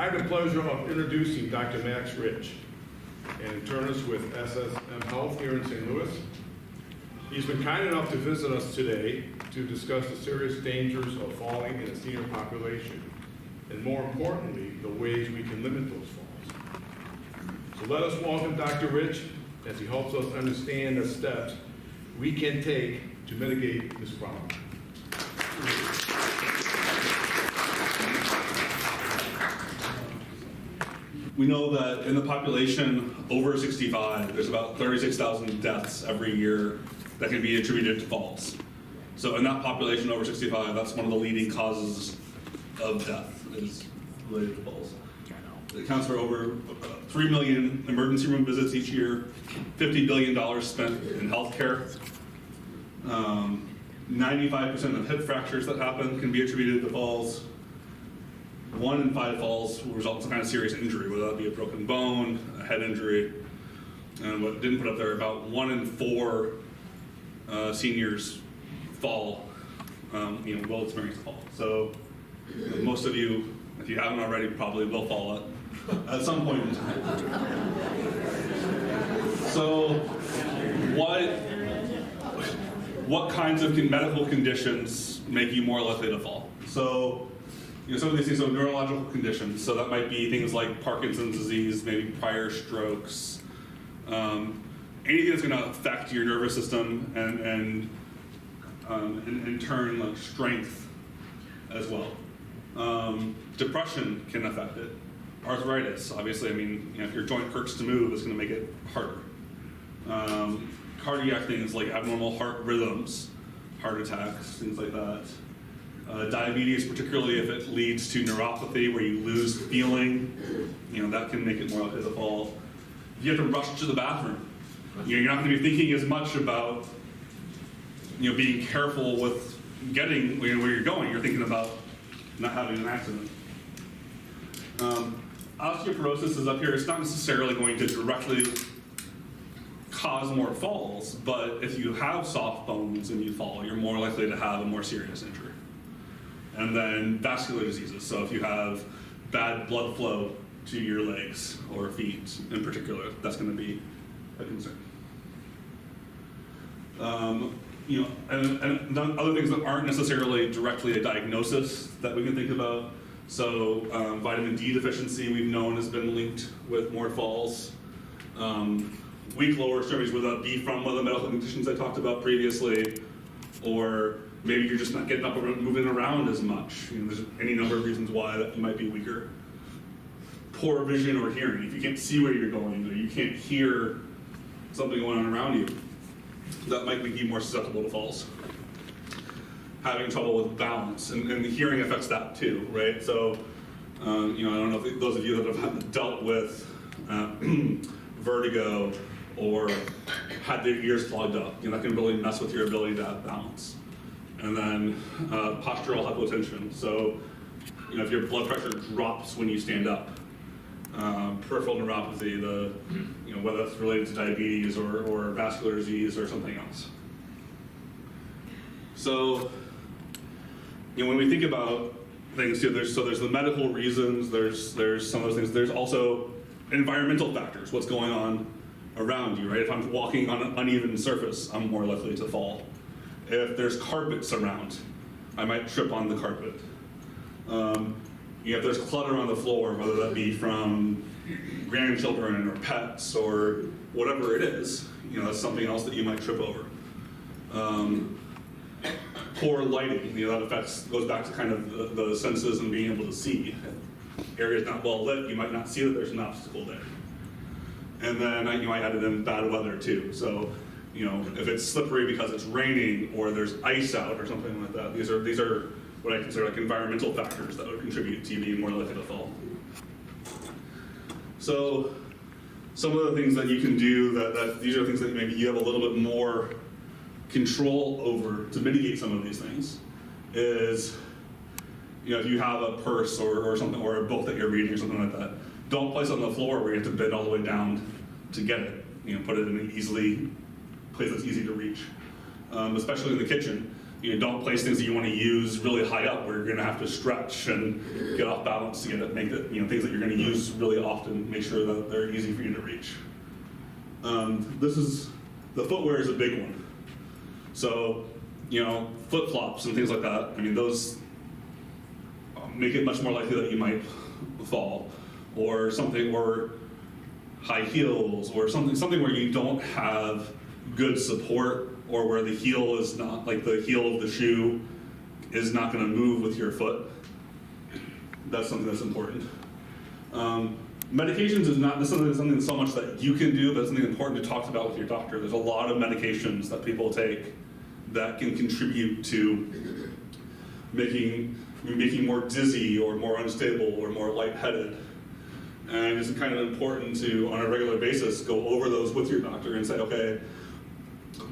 I have the pleasure of introducing Dr. Max Rich, an internist with SSM Health here in St. Louis. He's been kind enough to visit us today to discuss the serious dangers of falling in the senior population, and more importantly, the ways we can limit those falls. So let us welcome Dr. Rich as he helps us understand the steps we can take to mitigate this problem. We know that in the population over 65, there's about 36,000 deaths every year that can be attributed to falls. So in that population over 65, that's one of the leading causes of death is related to falls. It accounts for over 3 million emergency room visits each year, $50 billion spent in healthcare. 95% of hip fractures that happen can be attributed to falls. 1 in 5 falls will result in some kind of serious injury, whether that be a broken bone, a head injury. And what didn't put up there, about 1 in 4 seniors fall, will experience a fall. So most of you, if you haven't already, probably will fall at some point in time. So what kinds of medical conditions make you more likely to fall? So some of these things are neurological conditions, so that might be things like Parkinson's disease, maybe prior strokes, anything that's going to affect your nervous system and in turn like strength as well. Depression can affect it. Arthritis, obviously, if your joint hurts to move, it's going to make it harder. Cardiac things like abnormal heart rhythms, heart attacks, things like that. Diabetes, particularly if it leads to neuropathy where you lose feeling, that can make it more likely to fall. If you have to rush to the bathroom, you're not going to be thinking as much about being careful with getting where you're going. You're thinking about not having an accident. Osteoporosis is up here. It's not necessarily going to directly cause more falls, but if you have soft bones and you fall, you're more likely to have a more serious injury. And then vascular diseases. So if you have bad blood flow to your legs or feet in particular, that's going to be a concern. And other things that aren't necessarily directly a diagnosis that we can think about. So vitamin D deficiency we've known has been linked with more falls. Weak lower extremities, whether that be from one of the medical conditions I talked about previously, or maybe you're just not getting up and moving around as much. There's any number of reasons why that you might be weaker. Poor vision or hearing. If you can't see where you're going, or you can't hear something going on around you, that might make you more susceptible to falls. Having trouble with balance, and the hearing affects that too, right? So, I don't know if those of you that have dealt with vertigo or had their ears clogged up, that can really mess with your ability to have balance. And then postural hypotension. So, if your blood pressure drops when you stand up, peripheral neuropathy, whether that's related to diabetes or vascular disease or something else. So, when we think about things, there's the medical reasons. There's some of those things. There's also environmental factors. What's going on around you, right? If I'm walking on an uneven surface, I'm more likely to fall. If there's carpets around, I might trip on the carpet. If there's clutter on the floor, whether that be from grandchildren or pets or whatever it is, that's something else that you might trip over. Poor lighting, that goes back to kind of the senses and being able to see. If areas not well lit, you might not see that there's an obstacle there. And then you might add in bad weather too. So, if it's slippery because it's raining or there's ice out or something like that, these are what I consider like environmental factors that would contribute to you being more likely to fall. So, some of the things that you can do that these are things that maybe you have a little bit more control over to mitigate some of these things is, if you have a purse or something, or a book that you're reading or something like that, don't place it on the floor where you have to bend all the way down to get it. Put it in an place that's easy to reach. Especially in the kitchen. don't place things that you want to use really high up where you're going to have to stretch and get off balance to get it. Make it, things that you're going to use really often, make sure that they're easy for you to reach. The footwear is a big one. So, flip-flops and things like that, those make it much more likely that you might fall, or high heels, or something where you don't have good support, or where the heel is not, like the heel of the shoe is not going to move with your foot. That's something that's important. Medications is not something so much that you can do, but it's something important to talk about with your doctor. There's a lot of medications that people take that can contribute to making more dizzy or more unstable or more lightheaded. And it's kind of important to, on a regular basis, go over those with your doctor and say, okay,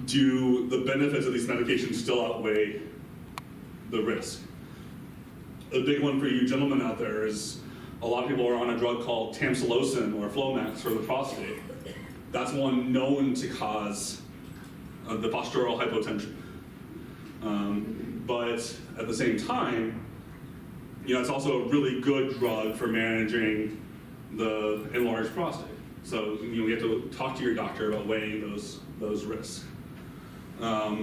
do the benefits of these medications still outweigh the risk? A big one for you gentlemen out there is a lot of people are on a drug called tamsulosin or Flomax for the prostate. That's one known to cause the postural hypotension. But at the same time, it's also a really good drug for managing the enlarged prostate. So you have to talk to your doctor about weighing those risks. Another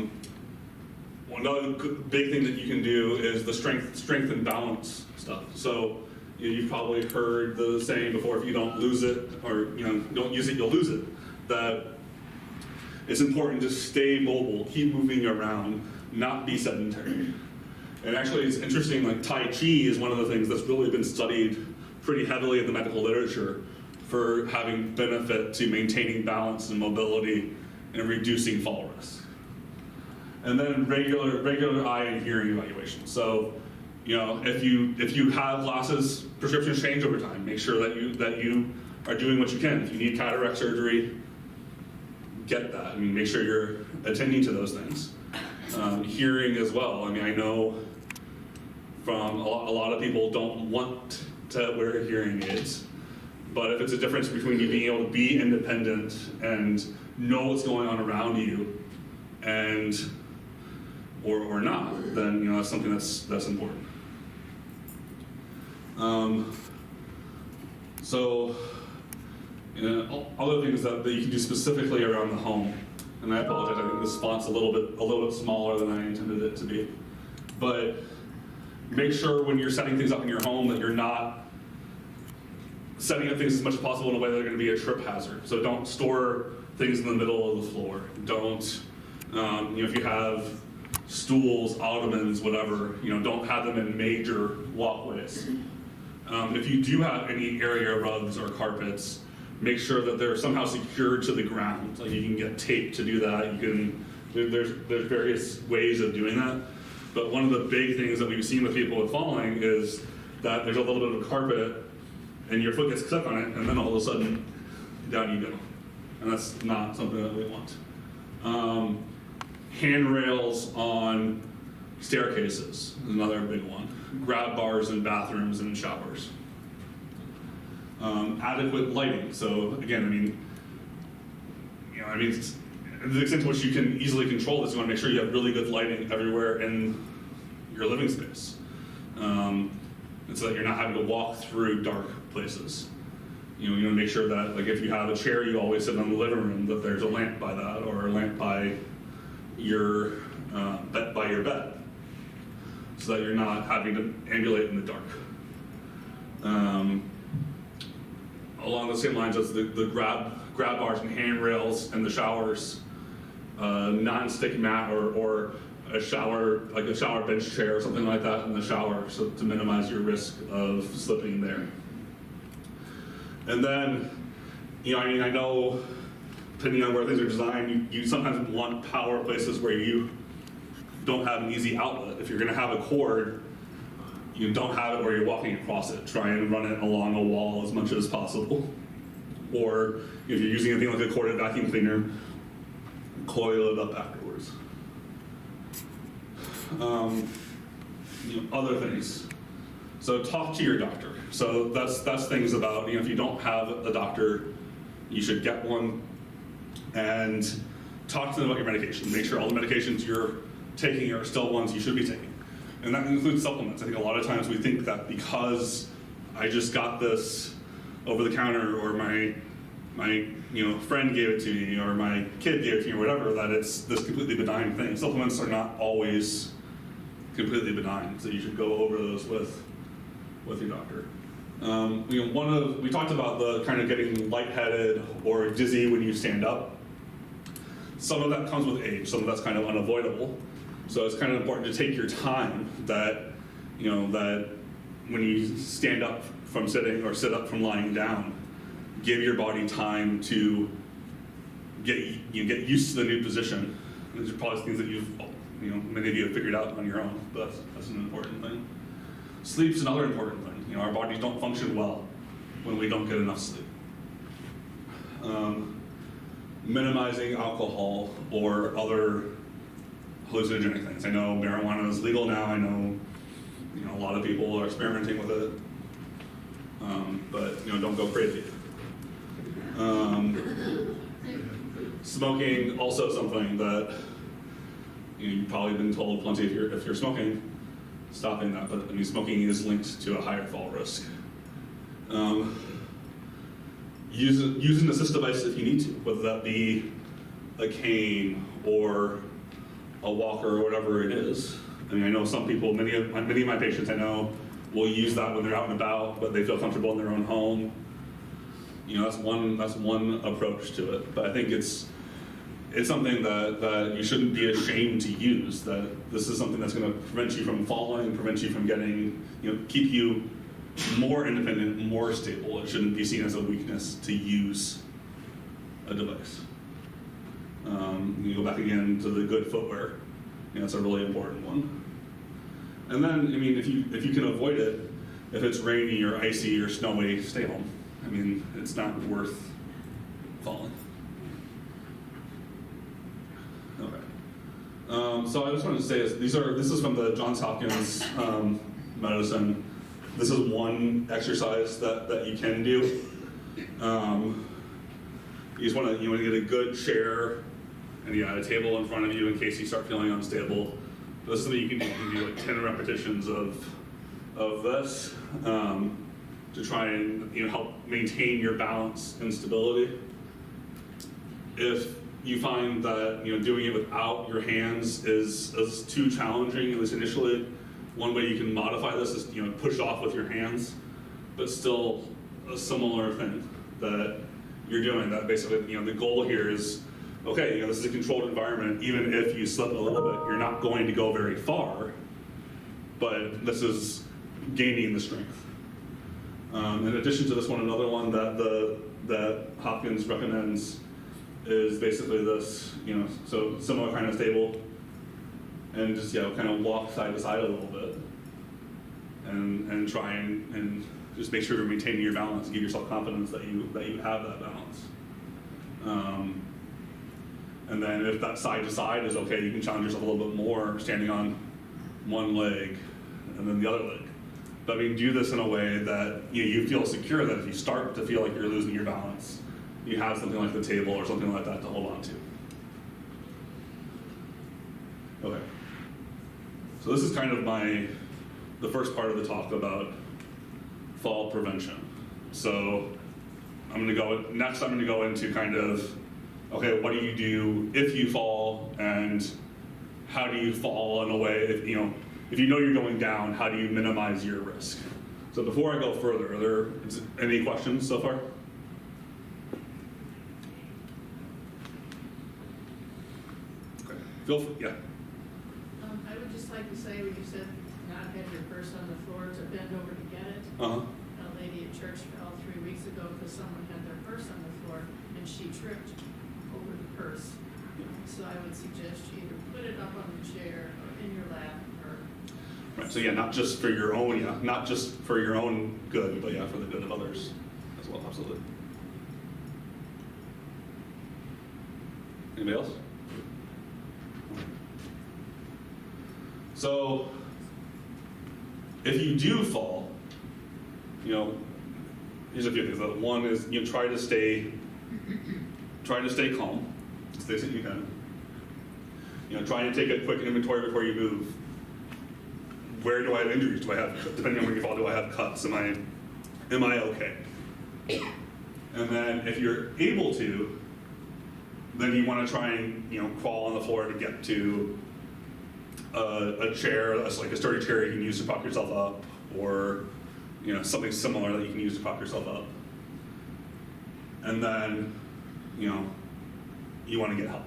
big thing that you can do is the strength and balance stuff. So you've probably heard the saying before, if you don't lose it, or don't use it, you'll lose it. That it's important to stay mobile, keep moving around, not be sedentary. And actually, it's interesting, like Tai Chi is one of the things that's really been studied pretty heavily in the medical literature for having benefit to maintaining balance and mobility and reducing fall risk. And then regular eye and hearing evaluation. So, if you have glasses, prescriptions change over time. Make sure that you are doing what you can. If you need cataract surgery, get that. Make sure you're attending to those things. Hearing as well. I know from a lot of people don't want to wear hearing aids, but if it's a difference between you being able to be independent and know what's going on around you, and or not, then that's something that's important. So other things that you can do specifically around the home. And I apologize, I think this font's a little bit smaller than I intended it to be. But make sure when you're setting things up in your home that you're not setting up things as much as possible in a way that are going to be a trip hazard. So don't store things in the middle of the floor. Don't, if you have stools, ottomans, whatever, don't have them in major walkways. If you do have any area rugs or carpets, make sure that they're somehow secured to the ground. Like you can get tape to do that. There's various ways of doing that. But one of the big things that we've seen with people with falling is that there's a little bit of a carpet and your foot gets stuck on it, and then all of a sudden down you go. And that's not something that we want. Handrails on staircases is another big one. Grab bars in bathrooms and showers. Adequate lighting. So again, to the extent to which you can easily control this, you want to make sure you have really good lighting everywhere in your living space, and so that you're not having to walk through dark places. You want to make sure that, like, if you have a chair, you always sit in the living room, that there's a lamp by that, or a lamp by your bed, so that you're not having to ambulate in the dark. Along the same lines as the grab bars and handrails and the showers, non-stick mat or a shower, like a shower bench chair or something like that in the shower, so to minimize your risk of slipping there. And then, I know, depending on where things are designed, you sometimes want power places where you don't have an easy outlet. If you're going to have a cord, you don't have it where you're walking across it. Try and run it along a wall as much as possible. Or if you're using anything like a corded vacuum cleaner, coil it up afterwards. Other things. So talk to your doctor. So that's things about, if you don't have a doctor, you should get one, and talk to them about your medication. Make sure all the medications you're taking are still ones you should be taking. And that includes supplements. I think a lot of times we think that because I just got this over the counter, or my friend gave it to me, or my kid gave it to me, or whatever, that it's this completely benign thing. Supplements are not always completely benign, so you should go over those with your doctor. We talked about the kind of getting lightheaded or dizzy when you stand up. Some of that comes with age. Some of that's kind of unavoidable. So it's kind of important to take your time. That when you stand up from sitting or sit up from lying down, give your body time to get used to the new position. These are probably things that many of you have figured out on your own, but that's an important thing. Sleep's another important thing. Our bodies don't function well when we don't get enough sleep. Minimizing alcohol or other hallucinogenic things. I know marijuana is legal now. I know a lot of people are experimenting with it, but don't go crazy. Smoking, also something that you've probably been told plenty if you're smoking, stopping that. But smoking is linked to a higher fall risk. Use an assist device if you need to, whether that be a cane or a walker or whatever it is. I know some people, many of my patients I know, will use that when they're out and about, but they feel comfortable in their own home. That's one approach to it. But I think it's something that you shouldn't be ashamed to use. That this is something that's going to prevent you from falling, prevent you from getting, keep you more independent, more stable. It shouldn't be seen as a weakness to use a device. You go back again to the good footwear. It's a really important one. And then, if you can avoid it, if it's rainy or icy or snowy, stay home. It's not worth falling. Okay. So I just wanted to say this is from the Johns Hopkins medicine. This is one exercise that you can do. You just want to get a good chair and a table in front of you in case you start feeling unstable. This is something you can do. You can do like 10 repetitions of this to try and help maintain your balance and stability. If you find that doing it without your hands is too challenging, at least initially, one way you can modify this is push off with your hands, but still a similar thing that you're doing. That basically the goal here is, okay, this is a controlled environment. Even if you slip a little bit, you're not going to go very far, but this is gaining the strength. In addition to this one, another one that Hopkins recommends is basically this, so similar kind of stable, and just kind of walk side to side a little bit, and try and just make sure you're maintaining your balance. Give yourself confidence that you have that balance. And then if that side to side is okay, you can challenge yourself a little bit more, standing on one leg and then the other leg. But do this in a way that you feel secure, that if you start to feel like you're losing your balance, you have something like the table or something like that to hold on to. Okay. So this is kind of the first part of the talk about fall prevention. So I'm going to go into kind of, okay, what do you do if you fall, and how do you fall in a way, if you know you're going down, how do you minimize your risk? So before I go further, are there any questions so far? Okay, feel free, yeah. I would just like to say, when you said not have your purse on the floor, to bend over to get it. Uh-huh. A lady at church fell 3 weeks ago because someone had their purse on the floor and she tripped over the purse. So I would suggest you either put it up on the chair or in your lap, or. Right. So not just for your own, not just for your own good, but for the good of others as well. Absolutely. Anybody else? So if you do fall, here's a few things. One is try to stay calm, as best you can. try and take a quick inventory before you move. Where do I have injuries? Do I have, depending on where you fall, do I have cuts? Am I okay? And then if you're able to, then you want to try and crawl on the floor to get to a chair, that's like a sturdy chair you can use to prop yourself up, or something similar that you can use to prop yourself up. And then you want to get help,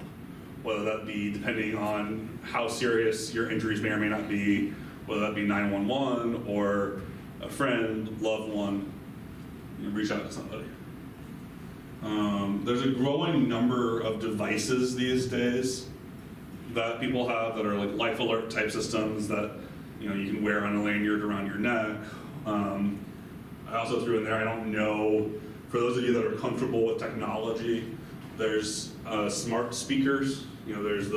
whether that be depending on how serious your injuries may or may not be, whether that be 911 or a friend, loved one. Reach out to somebody. There's a growing number of devices these days that people have that are like life alert type systems that you can wear on a lanyard around your neck. I also threw in there, I don't know, for those of you that are comfortable with technology, there's smart speakers. There's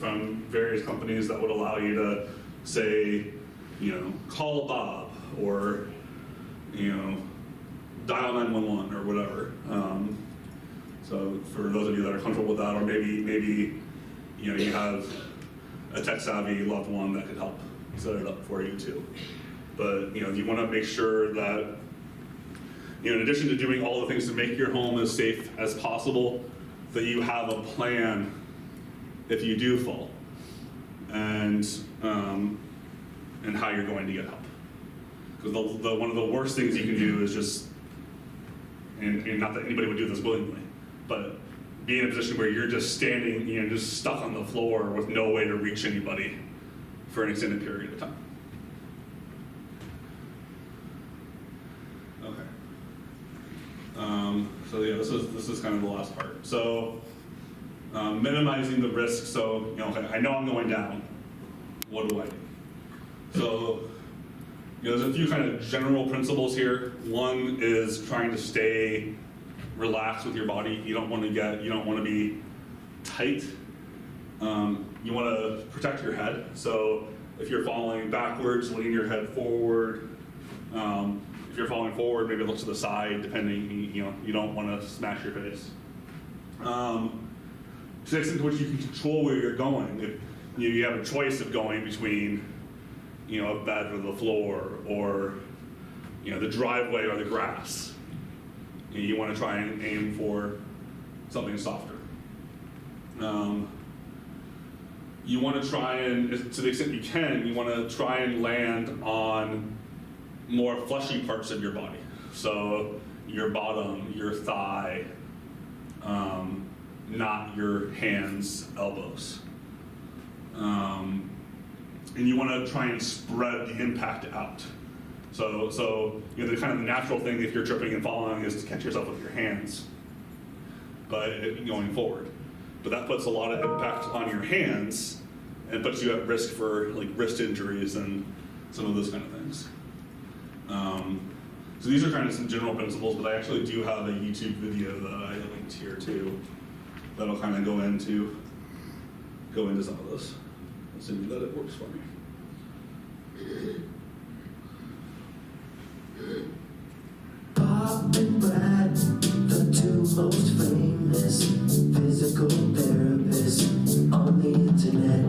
from various companies that would allow you to say, call Bob, or dial 911 or whatever. So for those of you that are comfortable with that, or maybe you have a tech-savvy loved one that could help set it up for you too. But you want to make sure that in addition to doing all the things to make your home as safe as possible, that you have a plan if you do fall, and how you're going to get help. Because one of the worst things you can do is just, and not that anybody would do this willingly, but be in a position where you're just standing, just stuck on the floor with no way to reach anybody for an extended period of time. Okay. So yeah, this is kind of the last part. So minimizing the risk. So okay, I know I'm going down. What do I do? So there's a few kind of general principles here. One is trying to stay relaxed with your body. You don't want to be tight. You want to protect your head. So if you're falling backwards, lean your head forward. If you're falling forward, maybe look to the side, depending, you don't want to smash your face. To the extent to which you can control where you're going. If you have a choice of going between, a bed or the floor, or, the driveway or the grass, you want to try and aim for something softer. You want to try and, to the extent you can, you want to try and land on more fleshy parts of your body. So your bottom, your thigh, not your hands, elbows. And you want to try and spread the impact out. So the kind of the natural thing if you're tripping and falling is to catch yourself with your hands, but going forward. But that puts a lot of impact on your hands and puts you at risk for like wrist injuries and some of those kind of things. So these are kind of some general principles, but I actually do have a YouTube video that I linked here too that'll kind of go into some of this, assuming that it works for me. Bob and Brad, the two most famous physical therapists on the internet.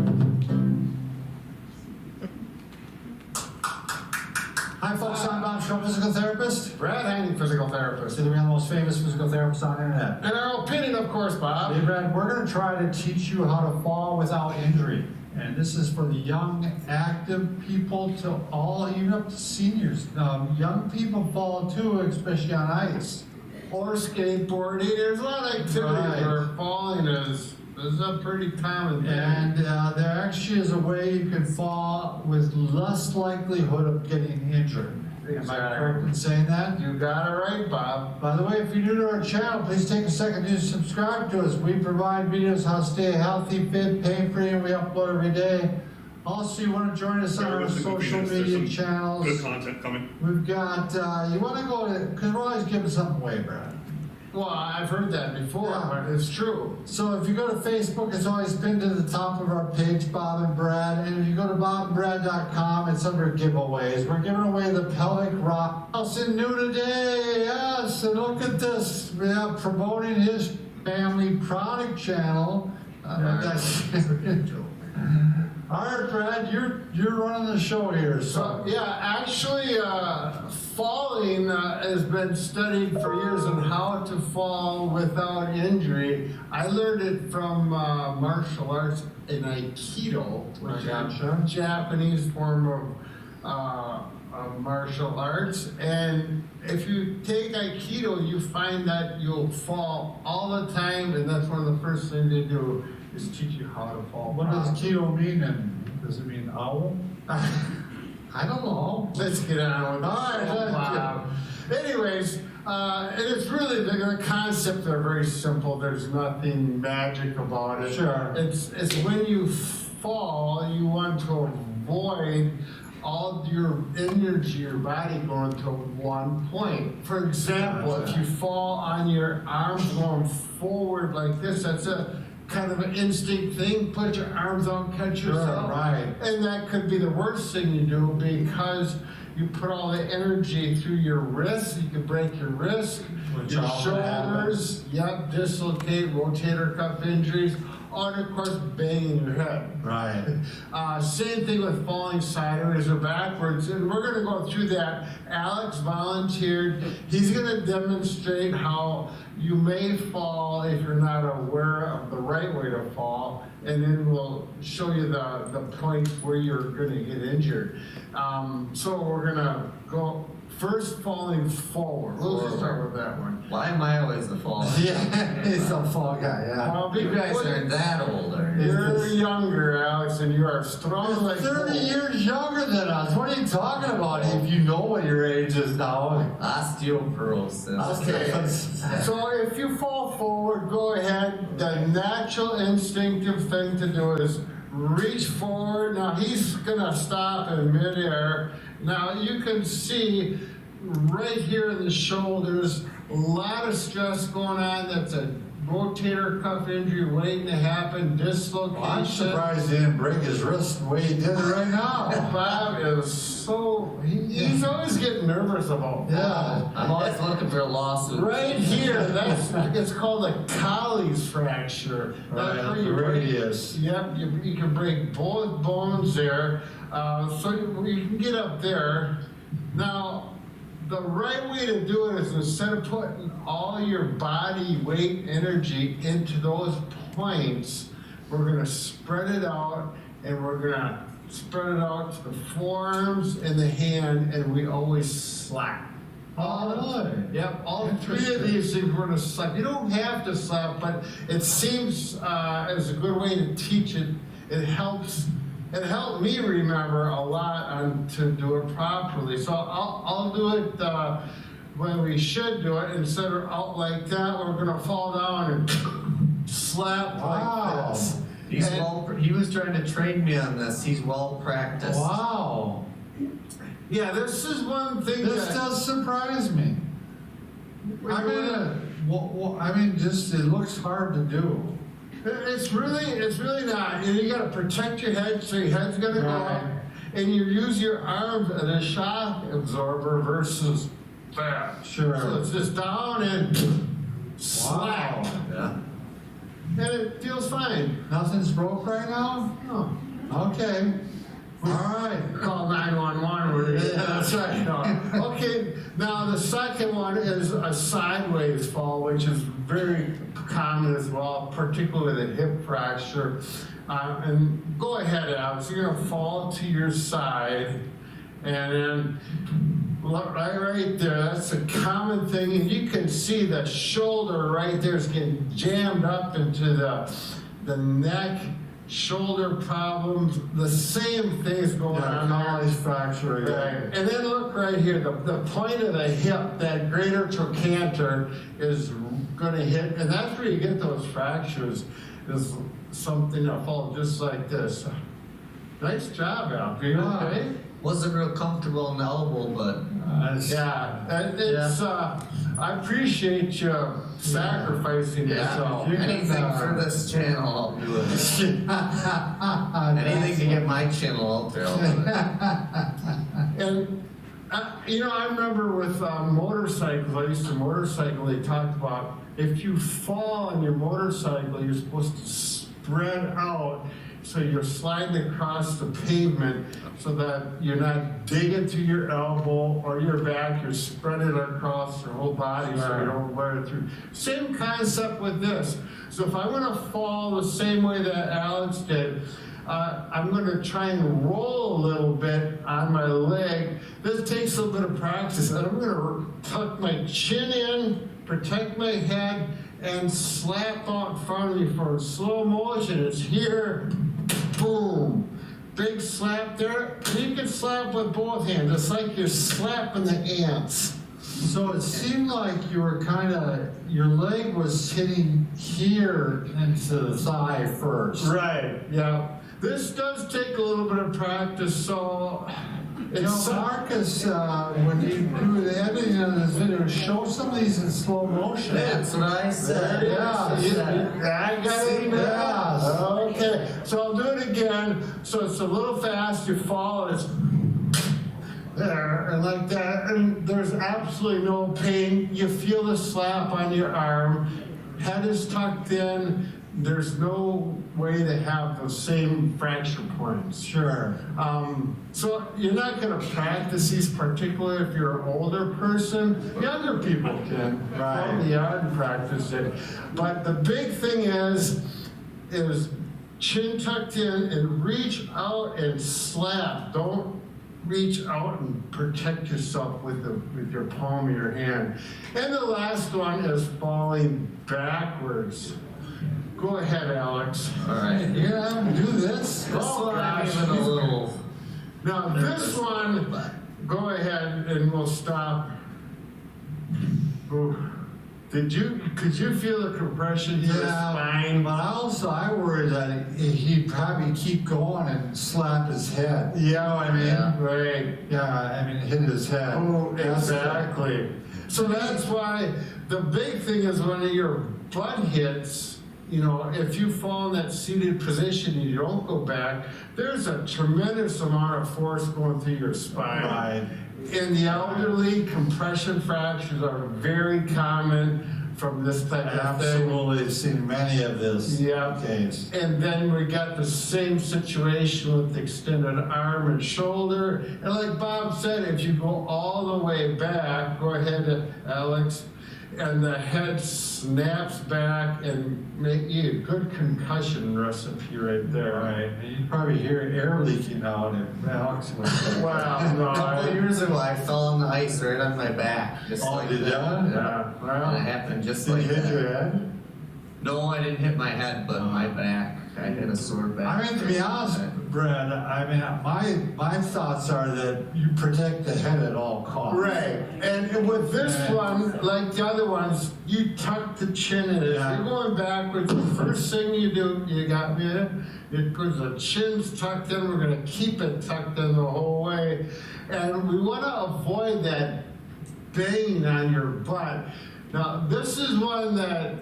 Hi folks, I'm Bob Shaw, physical therapist. Brad Haney, physical therapist. They're the most famous physical therapists on the internet. In our opinion, of course, Bob. Hey Brad, we're going to try to teach you how to fall without injury. And this is for the young, active people to all, even up to seniors. Young people fall too, especially on ice. Or skateboarding. There's a lot of activity Right. where falling is a pretty common thing. And there actually is a way you can fall with less likelihood of getting injured. Am I correct in saying that? You got it right, Bob. By the way, if you're new to our channel, please take a second to subscribe to us. We provide videos how to stay healthy, fit, pain-free, and we upload every day. Also, you want to join us on Bear our with me, social there's media some channels. Good content coming. We've got, you want to go to, because we're always giving something away, Brad. Well, I've heard that before, Yeah. but it's true. So if you go to Facebook, it's always pinned to the top of our page, Bob and Brad. And if you go to bobandbrad.com, it's under giveaways. We're giving away the pelvic rock house in new today. Yes, and look at this. We are promoting his family product channel. That's All right, Brad, you're running the show here, So, so. yeah, actually, falling has been studied for years on how to fall without injury. I learned it from martial arts in Aikido, which is Gotcha. a Japanese form of martial arts. And if you take Aikido, you find that you'll fall all the time, and that's one of the first things they do is teach you how to fall. What does keto mean, and does it mean owl? I don't know. Let's get on with it. All right, Bob. Anyways, and it's really, the concepts are very simple. There's nothing magic about it. Sure. It's when you fall, you want to avoid all your energy, your body going to one point. For example, if you fall on your arms going forward like this, that's a kind of an instinct thing. Put your arms out, catch yourself. Right. And that could be the worst thing you do because you put all the energy through your wrists. You could break your wrist, Which your often shoulders, yep, dislocate, rotator cuff injuries, and of course banging your head. Right. Same thing with falling sideways or backwards, and we're going to go through that. Alex volunteered. He's going to demonstrate how you may fall if you're not aware of the right way to fall, and then we'll show you the points where you're going to get injured. So we're going to go first falling forward. We'll just start with that one. Why am I always the fall? Yeah, he's a fall guy, yeah. Well, You guys aren't that old, are you? You're younger, Alex, and you are strong like 30 gold. years younger than us. What are you talking about if you know what your age is now? Osteoporosis. Okay, so if you fall forward, go ahead. The natural instinctive thing to do is reach forward. Now he's gonna stop in midair. Now you can see right here in the shoulders, a lot of stress going on. That's a rotator cuff injury waiting to happen, dislocation. Well, I'm surprised he didn't break his wrist the way he did it right now. Bob is so, he's always getting nervous about that. Yeah. I'm always looking for a lawsuit. Right here, it's called a Colles fracture. Right, That's where the you break- radius. Yep, you can break both bones there. So you can get up there. Now, the right way to do it is instead of putting all your body weight energy into those points, we're gonna spread it out, and we're gonna spread it out to the forearms and the hand, and we always slap. Oh, really? Yep, all three of these things we're gonna slap. You don't have to slap, but it seems as a good way to teach it. It helps. It helped me remember a lot on to do it properly. So I'll do it when we should do it. Instead of out like that, we're gonna fall down and slap Wow. like this. He was trying to train me on this. He's well practiced. Wow. Yeah, this is one thing This that does surprise me. I mean, just it looks hard to do. It's really not. You gotta protect your head, so your head's gonna go up, Right. and you use your arms as a shock absorber versus that. Sure. So it's just down and slap, Yeah. and it feels fine. Nothing's broke right now? No. Okay. All right. Call 911. Yeah, that's right. No. Okay, now the second one is a sideways fall, which is very common as well, particularly the hip fracture. And go ahead, Alex. You're gonna fall to your side, and then look right there. That's a common thing, and you can see the shoulder right there is getting jammed up into the neck. Shoulder problems, the same things going Yeah, on there. Colles fracture Right. again. And then look right here, the point of the hip, that greater trochanter is gonna hit, and that's where you get those fractures, is something that falls just like this. Nice job, Al. Are you Yeah. okay? Wasn't real comfortable in the elbow, but Yeah, it's, I appreciate you sacrificing yourself. You can, anything for this channel, I'll do it. Anything to get my channel out there, I'll do it. And, I remember with motorcycles, I used to motorcycle, they talked about if you fall on your motorcycle, you're supposed to spread out So you're sliding across the pavement so that you're not digging to your elbow or your back, you're spreading it across your whole body so you don't wear it through. Same concept with this. So if I want to fall the same way that Alex did, I'm going to try and roll a little bit on my leg. This takes a little bit of practice. And I'm going to tuck my chin in, protect my head, and slap out in front of me for slow motion. It's here, boom. Big slap there. You can slap with both hands. It's like you're slapping the ants. So it seemed like you were your leg was hitting here into the thigh first. Right, yeah. This does take a little bit of practice, so Marcus, when you do the editing of this video, show some of these in slow motion. That's what I said. I got it. Yeah. Okay, so I'll do it again. So it's a little fast, you fall, and it's there, and like that, and there's absolutely no pain. You feel the slap on your arm, head is tucked in. There's no way to have those same fracture points. Sure. So you're not going to practice these, particularly if you're an older person. Younger people can go in the yard and practice it. But the big thing is chin tucked in and reach out and slap. Don't reach out and protect yourself with your palm of your hand. And the last one is falling backwards. Go ahead, Alex. All right. You're gonna have to do this? This one I'm even a little. Now this one, go ahead and we'll stop. Ooh. Could you feel the compression to the spine? But I worry that he'd probably keep going and slap his head. Yeah, I mean, Yeah. right. Yeah, I mean, hit his head. Oh, exactly. So that's why the big thing is when your butt hits, if you fall in that seated position and you don't go back, there's a tremendous amount of force going through your spine. Right. In the elderly, compression fractures are very common from this type of thing. Absolutely seen many of this case. And then we got the same situation with the extended arm and shoulder. And like Bob said, if you go all the way back, go ahead, Alex, and the head snaps back and make you a good concussion recipe right there. Right. And you'd probably hear air leaking out if Alex was there. Wow, no. A couple years ago, I fell on the ice right on my back. Just like did that. ya? Yeah, well, And it happened just Did like you hit that. your head? No, I didn't hit my head, but my back. I hit a sore back. I mean, to be honest, Brad, my thoughts are that you protect the head at all costs. right. And with this one, like the other ones, you tuck the chin in. If Yeah. you're going backwards, the first thing you do, you got me? Because the chin's tucked in, we're going to keep it tucked in the whole way. And we want to avoid that banging on your butt. Now, this is one that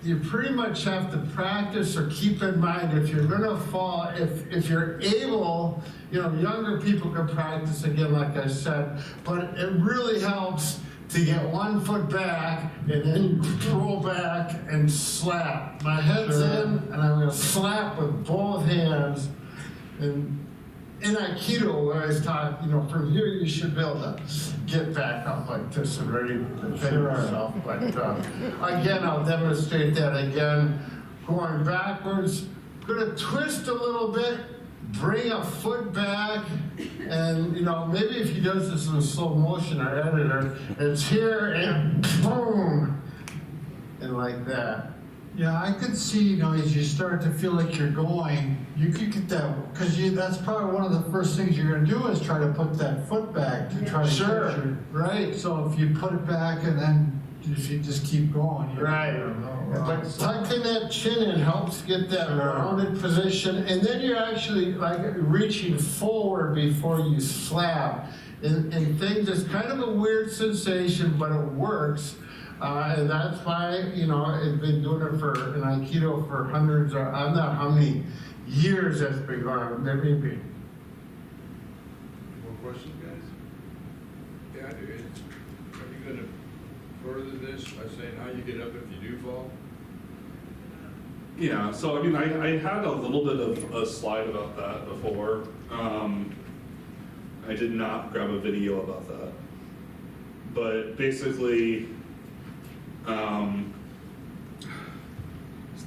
you pretty much have to practice or keep in mind if you're gonna fall, if you're able, younger people can practice again, like I said, but it really helps to get 1 foot back and then roll back and slap. My head's in and I'm gonna slap with both hands. And in Aikido, where I was taught, from here you should be able to get back up like this and ready to defend yourself. But again, I'll demonstrate that again. Going backwards, gonna twist a little bit, bring a foot back, and maybe if he does this in slow motion, our editor, it's here and boom, and like that. Yeah, I could see, as you start to feel like you're going, you could get that, because that's probably one of the first things you're going to do is try to put that foot back to try to get your, right. So if you put it back and then if you just keep going, you're Right. But tucking that chin in helps get that rounded position, and then you're actually like reaching forward before you slap. And things, it's kind of a weird sensation, but it works. And that's why, I've been doing it in Aikido for hundreds, or I'm not how many years that's been going on, maybe. More questions, guys? Yeah, I do. Are you gonna further this by saying how you get up if you do fall? Yeah, so I mean, I had a little bit of a slide about that before. I did not grab a video about that. But basically, so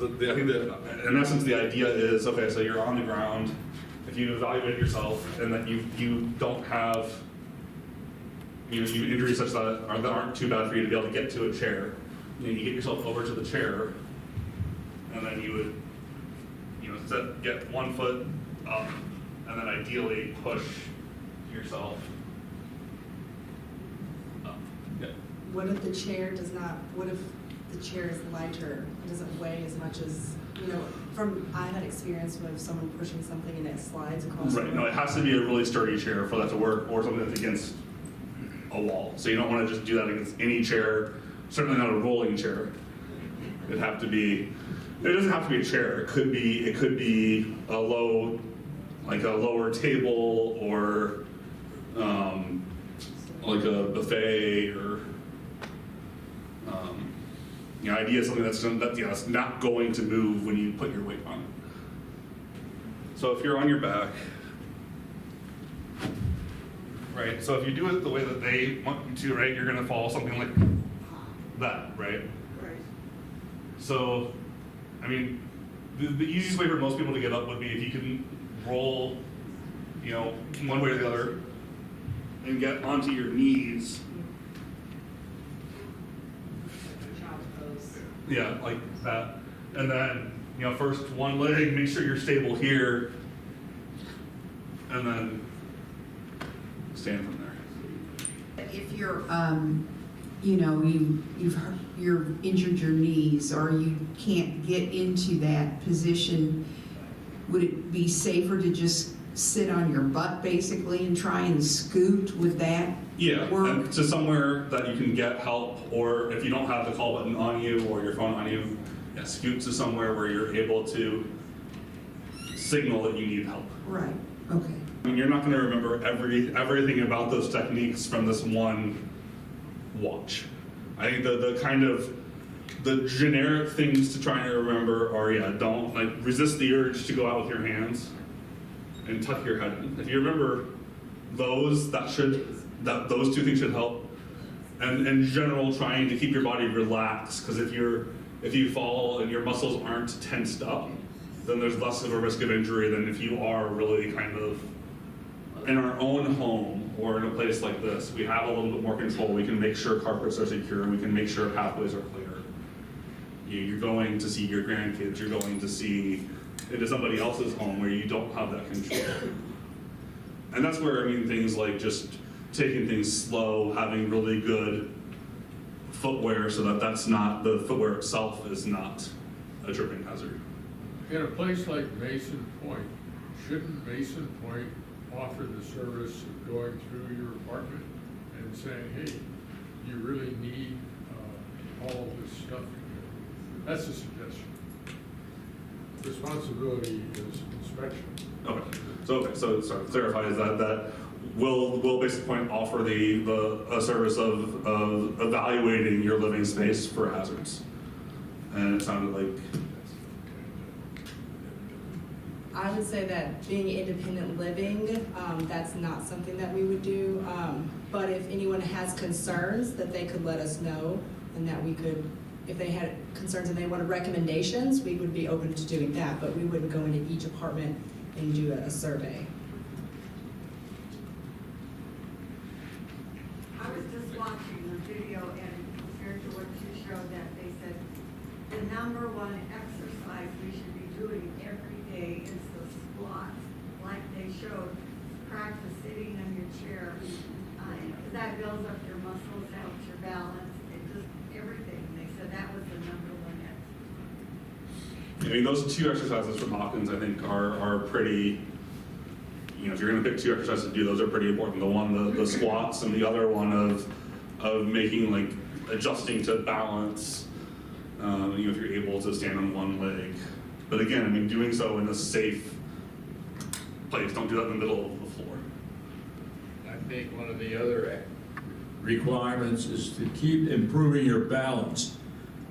I think that in essence the idea is, okay, so you're on the ground, if you evaluate yourself and that you don't have, you injuries such that aren't too bad for you to be able to get to a chair, you get yourself over to the chair, and then you would, get 1 foot up, and then ideally push yourself up. Yeah. What if the chair does not, what if the chair is lighter, it doesn't weigh as much as, I had experience with someone pushing something and it slides across the Right, room. no, it has to be a really sturdy chair for that to work, or something that's against a wall. So you don't want to just do that against any chair, certainly not a rolling chair. It doesn't have to be a chair. It could be a lower table, or like a buffet, or the idea is something that's not going to move when you put your weight on it. So if you're on your back, right? So if you do it the way that they want you to, right, you're going to fall something like that, right? Right. So, I mean, the easiest way for most people to get up would be if you can roll, one way or the other, and get onto your knees. Yeah, like that. And then, first one leg, make sure you're stable here, and then stand from there. If you're, you're injured your knees, or you can't get into that position, would it be safer to just sit on your butt basically and try and scoot? Would that work? And to somewhere that you can get help, or if you don't have the call button on you or your phone on you, scoot to somewhere where you're able to signal that you need help. Right. Okay. I mean, you're not going to remember everything about those techniques from this one watch. I think the generic things to try and remember are, don't resist the urge to go out with your hands and tuck your head in. If you remember those, those two things should help. And in general, trying to keep your body relaxed, because if you fall and your muscles aren't tensed up, then there's less of a risk of injury than if you are really kind of in our own home or in a place like this. We have a little bit more control. We can make sure carpets are secure. We can make sure pathways are clear. You're going to see your grandkids. You're going to see into somebody else's home where you don't have that control. And that's where, things like just taking things slow, having really good footwear so that the footwear itself is not a tripping hazard. In a place like Mason Pointe, shouldn't Mason Pointe offer the service of going through your apartment and saying, hey, you really need all this stuff? That's a suggestion. Responsibility is inspection. Okay. So sorry, clarify is that will Mason Pointe offer a service of evaluating your living space for hazards? And it sounded like. I would say that being independent living, that's not something that we would do. But if anyone has concerns, that they could let us know, and that we could, if they had concerns and they wanted recommendations, we would be open to doing that, but we wouldn't go into each apartment and do a survey. I was just watching the video, and compared to what you showed, that they said the number one exercise we should be doing every day is the squat. Like they showed, practice sitting on your chair. That builds up your muscles, helps your balance, and just everything. They said that was the number one exercise. Those two exercises from Hawkins, I think, are pretty. If you're going to pick two exercises to do, those are pretty important. The one, the squats, and the other one of making adjusting to balance. If you're able to stand on one leg, but again, doing so in a safe place. Don't do that in the middle of the floor. I think one of the other requirements is to keep improving your balance.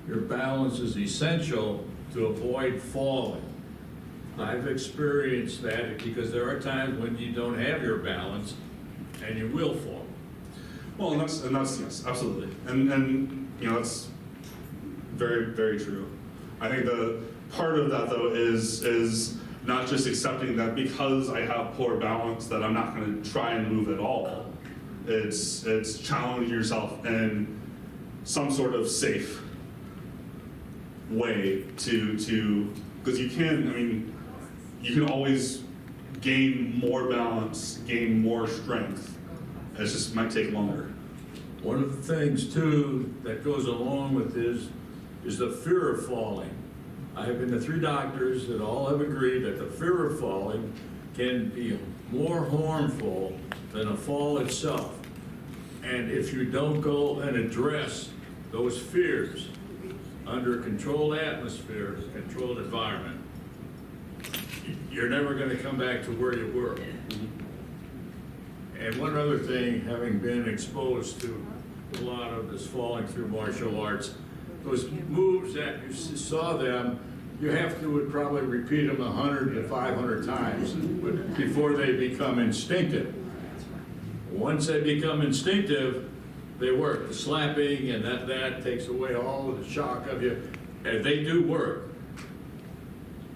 Your balance is essential to avoid falling. I've experienced that because there are times when you don't have your balance and you will fall. Well, and that's yes, absolutely, and you know that's very, very true. I think the part of that though is not just accepting that because I have poor balance that I'm not going to try and move at all. It's challenging yourself in some sort of safe way to because you can. I mean, you can always gain more balance, gain more strength. It just might take longer. One of the things too that goes along with this is the fear of falling. I have been to 3 doctors that all have agreed that the fear of falling can be more harmful than a fall itself. And if you don't go and address those fears under a controlled atmosphere, controlled environment, you're never going to come back to where you were. And one other thing, having been exposed to a lot of this falling through martial arts, those moves that you saw them, you have to would probably repeat them 100 to 500 times before they become instinctive. Once they become instinctive, they work. The slapping and that takes away all of the shock of you, and they do work.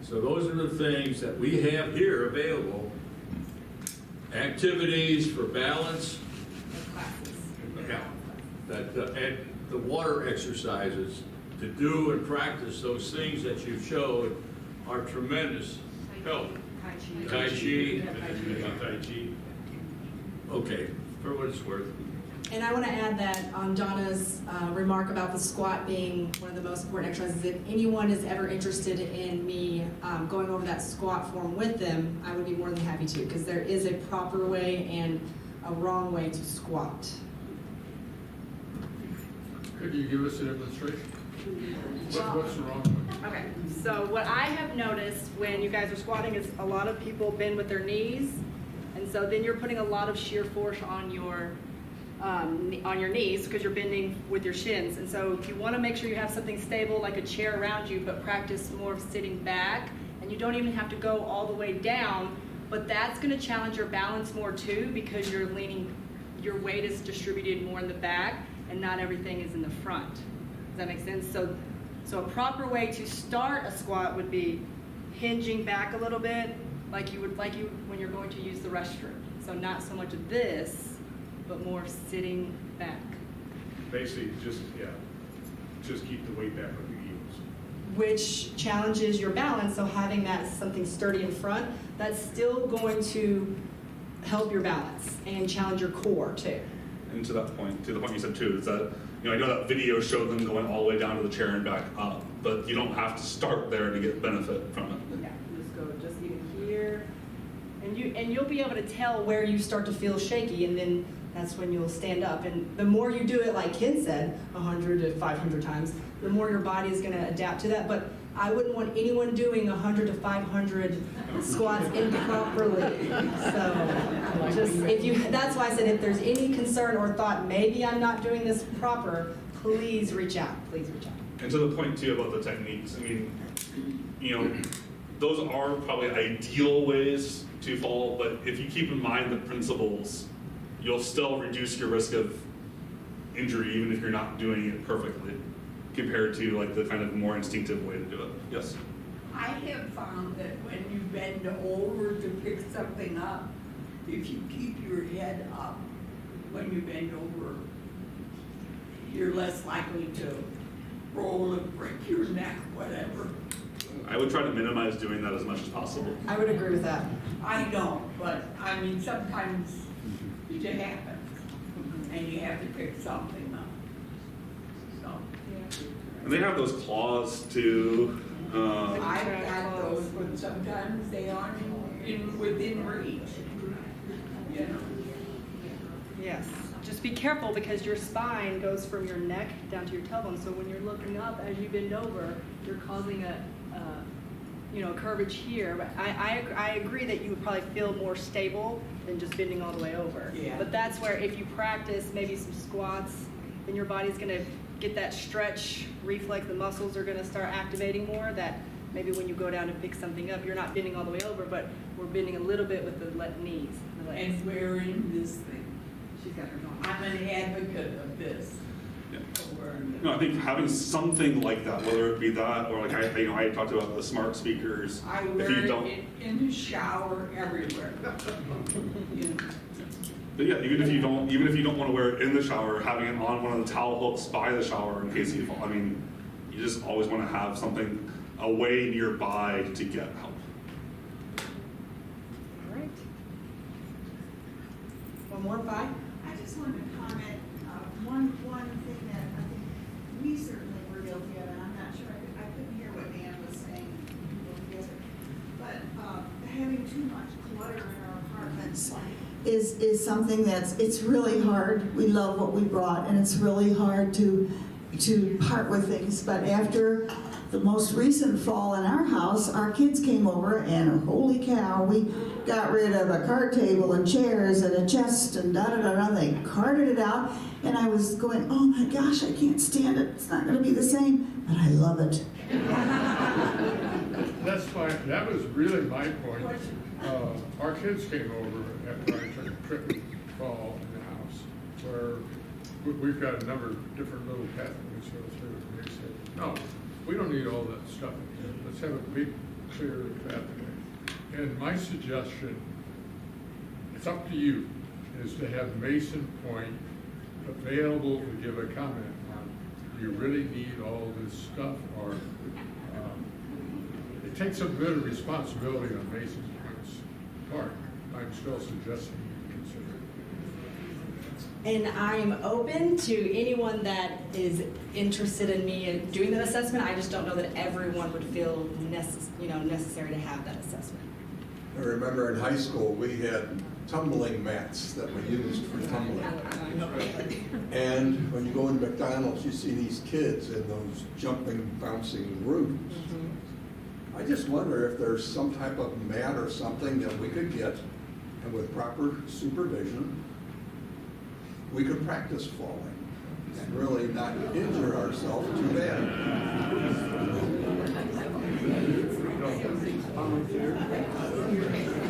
So those are the things that we have here available. Activities for balance. Yeah. And the water exercises to do and practice those things that you showed are tremendous help. Tai Chi. Okay, for what it's worth. And I want to add that on Donna's remark about the squat being one of the most important exercises, if anyone is ever interested in me going over that squat form with them, I would be more than happy to, because there is a proper way and a wrong way to squat. Could you give us a demonstration? What's the wrong one? Okay, so what I have noticed when you guys are squatting is a lot of people bend with their knees, and so then you're putting a lot of shear force on your knees because you're bending with your shins. And so you want to make sure you have something stable like a chair around you, but practice more of sitting back. And you don't even have to go all the way down, but that's going to challenge your balance more too, because you're leaning, your weight is distributed more in the back and not everything is in the front. Does that make sense? So a proper way to start a squat would be hinging back a little bit, like you when you're going to use the restroom. So not so much of this, but more sitting back. Basically, just keep the weight back on your heels. Which challenges your balance, so having that something sturdy in front, that's still going to help your balance and challenge your core too. And to the point you said too, is that, I know that video showed them going all the way down to the chair and back up, but you don't have to start there to get benefit from it. Yeah, just even here. And you'll be able to tell where you start to feel shaky, and then that's when you'll stand up. And the more you do it, like Ken said, 100 to 500 times, the more your body is going to adapt to that. But I wouldn't want anyone doing 100 to 500 squats improperly. So that's why I said if there's any concern or thought, maybe I'm not doing this proper, please reach out. Please reach out. And to the point too about the techniques, I mean, those are probably ideal ways to fall, but if you keep in mind the principles, you'll still reduce your risk of injury even if you're not doing it perfectly, compared to like the kind of more instinctive way to do it. Yes? I have found that when you bend over to pick something up, if you keep your head up when you bend over, you're less likely to roll and break your neck, whatever. I would try to minimize doing that as much as possible. I would agree with that. I don't, but I mean, sometimes it happens, and you have to pick something up. So. And they have those claws too. I've got those, but sometimes they aren't within reach. Yes. Just be careful because your spine goes from your neck down to your tailbone. So when you're looking up as you bend over, you're causing a curvature here. But I agree that you would probably feel more stable than just bending all the way over. Yeah. But that's where if you practice maybe some squats, then your body's going to get that stretch reflex, the muscles are gonna start activating more, that maybe when you go down to pick something up, you're not bending all the way over, but we're bending a little bit with the knees, the legs. And wearing this thing. She's got hers on. I'm an advocate of this. Yeah. Of wearing this. No, I think having something like that, whether it be that or like I talked about the smart speakers. I if wear you don't, it in the shower, everywhere. You know. But yeah, even if you don't want to wear it in the shower, having it on one of the towel hooks by the shower in case you fall. I mean, you just always want to have something away nearby to get help. All right. One more, Vi? I just wanted to comment, one thing that I think we certainly were guilty of, and I'm not sure, I couldn't hear what Dan was saying, but having too much clutter in our apartments is something it's really hard. We love what we brought, and it's really hard to part with things, but after the most recent fall in our house, our kids came over and holy cow, we got rid of a card table and chairs and a chest and da-da-da-da. They carted it out, and I was going, oh my gosh, I can't stand it. It's not going to be the same, but I love it. That's fine. That was really my point. Our kids came over after I took a trip in the fall in the house, where we've got a number of different little pathways to go through. And they said, no, we don't need all that stuff. Let's have a big, clear pathway. And my suggestion, it's up to you, is to have Mason Pointe available to give a comment on, do you really need all this stuff? Or it takes a bit of responsibility on Mason Pointe's part. I'm still suggesting you consider it. And I'm open to anyone that is interested in me in doing that assessment. I just don't know that everyone would feel necessary to have that assessment. I remember in high school we had tumbling mats that we used for tumbling. And when you go into McDonald's, you see these kids in those jumping, bouncing rooms. I just wonder if there's some type of mat or something that we could get, and with proper supervision, we could practice falling and really not injure ourselves too bad.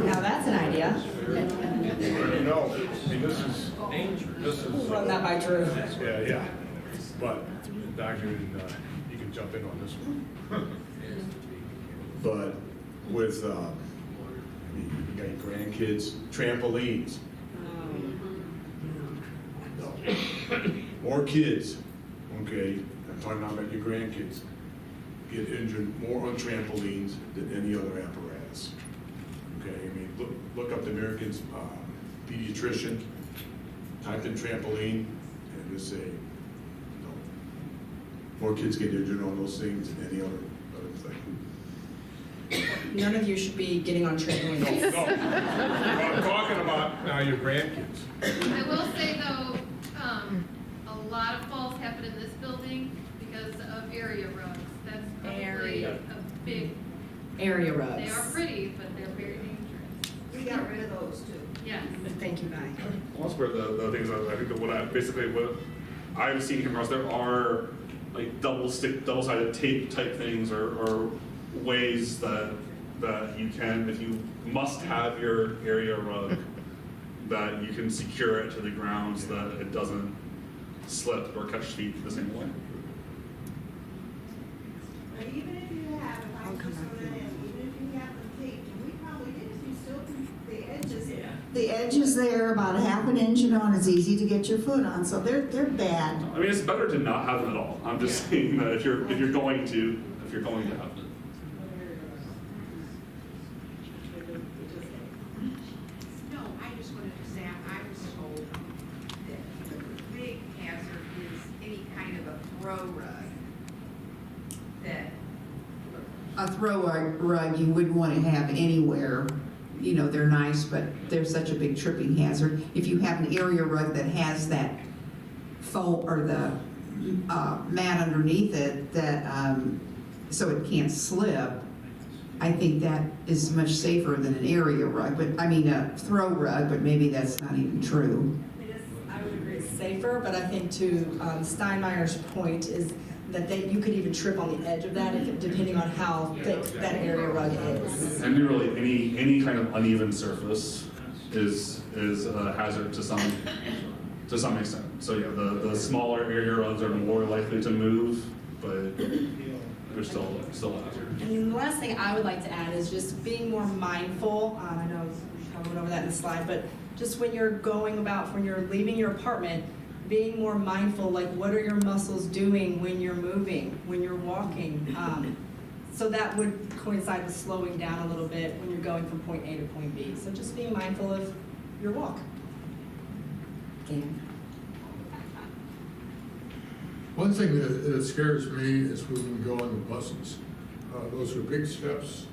Now that's an idea. No, I mean, this is. Run that by Drew. Yeah. But, Doctor, you can jump in on this one. But with, you got your grandkids, trampolines. More kids, okay, I'm talking now about your grandkids, get injured more on trampolines than any other apparatus. Okay, I mean, look up the American's pediatrician, type in trampoline, and just say, more kids get injured on those things than any other thing. None of you should be getting on trampolines. No, I'm talking about now your grandkids. I will say though, a lot of falls happen in this building because of area rugs. That's probably a big. Area rugs. They are pretty, but they're very dangerous. We got rid of those too. Yes. Thank you, Vi. Well, that's where the things I think that what I've seen across there are like double-sided tape type things or ways that you can, if you must have your area rug, that you can secure it to the ground so that it doesn't slip or catch feet the same way. But even if you have, if I just throw that in, even if you have them taped, and we probably did, you still can, the edges. Yeah. The edge is there about a half an inch on. It's easy to get your foot on, so they're bad. I mean, it's better to not have them at all. I'm just saying that if you're going to have them. No, I just wanted to say, I was told that the big hazard is any kind of a throw rug. That. A throw rug you wouldn't want to have anywhere. You know, they're nice, but they're such a big tripping hazard. If you have an area rug that has that foam or the mat underneath it that so it can't slip, I think that is much safer than an area rug. But I mean a throw rug, but maybe that's not even true. I would agree is safer, but I think to Steinmeier's point is that you could even trip on the edge of that depending on how thick that area rug is. And really, any kind of uneven surface is a hazard to some extent. So yeah, the smaller area rugs are more likely to move, but they're still a hazard. And the last thing I would like to add is just being more mindful. I know I went over that in the slide, but just when you're when you're leaving your apartment, being more mindful, like what are your muscles doing when you're moving, when you're walking? So that would coincide with slowing down a little bit when you're going from point A to point B. So just being mindful of your walk. Dan? One thing that scares me is when we go on the buses. Those are big steps.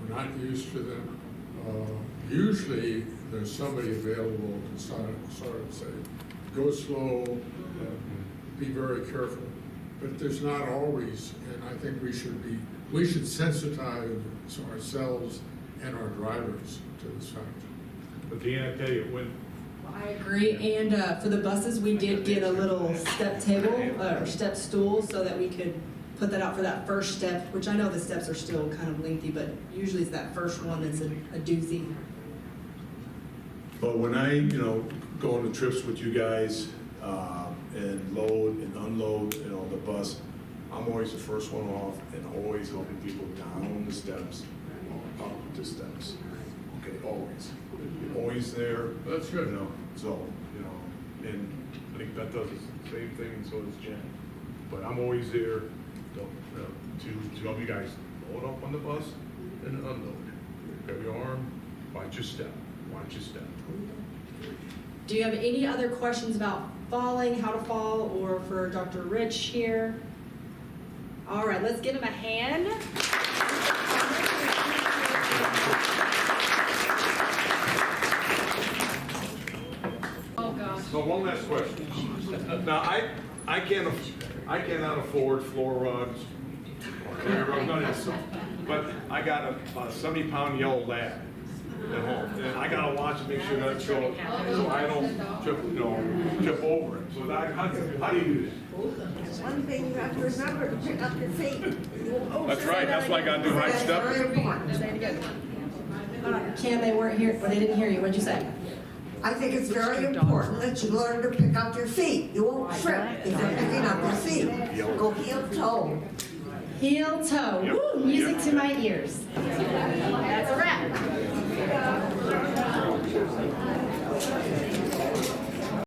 We're not used to them. Usually, there's somebody available to sort of say, go slow, be very careful. But there's not always, and I think we should sensitize ourselves and our drivers to this fact. But Dan, I tell you, I agree, and for the buses, we did get a little step table, or step stool, so that we could put that out for that first step, which I know the steps are still kind of lengthy, but usually it's that first one that's a doozy. But when I, go on the trips with you guys, and load and unload, the bus, I'm always the first one off and always helping people down the steps, up the steps. Okay, always. Always there. That's good. So, and I think Beth does the same thing, and so does Jen. But I'm always there to help you guys load up on the bus and unload. Grab your arm, watch your step. Do you have any other questions about falling, how to fall, or for Dr. Rich here? All right, let's give him a hand. Oh, gosh. So one last question. Now, I cannot afford floor rugs or clear rugs, none of this stuff. But I got a 70-pound yellow lab at home, and I gotta watch and make sure that so I don't trip over it. So how do you do that? One thing you have to remember to pick up your feet. That's right. That's why I gotta do high step. Say it again. Ken, they weren't here, or they didn't hear you. What'd you say? I think it's very important that you learn to pick up your feet. You won't trip if you're picking up your feet. Go heel toe. Heel toe. Yep. Woo, music to my ears. That's a wrap.